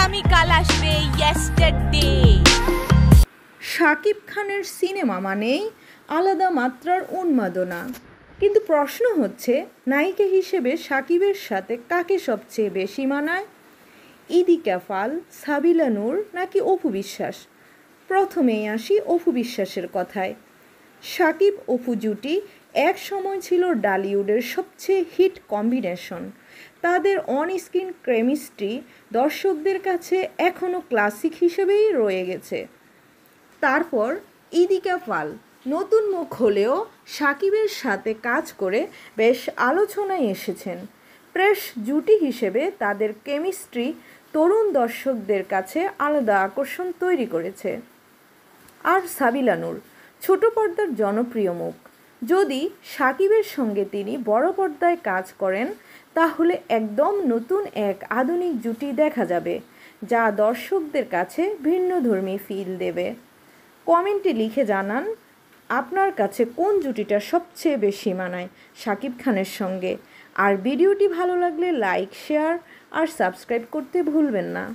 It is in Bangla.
আগামীকাল আসবে ইয়েস্টারডে। শাকিব খানের সিনেমা মানেই আলাদা মাত্রার উন্মাদনা, কিন্তু প্রশ্ন হচ্ছে নায়িকা হিসেবে শাকিবের সাথে কাকে সবচেয়ে বেশি মানায়? ইদিকা পাল, সাবিলা নূর নাকি অপু বিশ্বাস? প্রথমেই আসি অপু বিশ্বাসের কথায়। শাকিব অপু জুটি এক সময় ছিল ডালিউডের সবচেয়ে হিট কম্বিনেশন। তাদের অন স্ক্রিন কেমিস্ট্রি দর্শকদের কাছে এখনও ক্লাসিক হিসেবেই রয়ে গেছে। তারপর ইদিকা পাল নতুন মুখ হলেও শাকিবের সাথে কাজ করে বেশ আলোচনায় এসেছেন। প্রেস জুটি হিসেবে তাদের কেমিস্ট্রি তরুণ দর্শকদের কাছে আলাদা আকর্ষণ তৈরি করেছে। আর সাবিলা নূর ছোট পর্দার জনপ্রিয় মুখ। যদি শাকিবের সঙ্গে তিনি বড় পর্দায় কাজ করেন তাহলে একদম নতুন এক আধুনিক জুটি দেখা যাবে, যা দর্শকদের কাছে ভিন্নধর্মী ফিল দেবে। কমেন্টে লিখে জানান আপনার কাছে কোন জুটিটা সবচেয়ে বেশি মানায় শাকিব খানের সঙ্গে। আর ভিডিওটি ভালো লাগলে লাইক, শেয়ার আর সাবস্ক্রাইব করতে ভুলবেন না।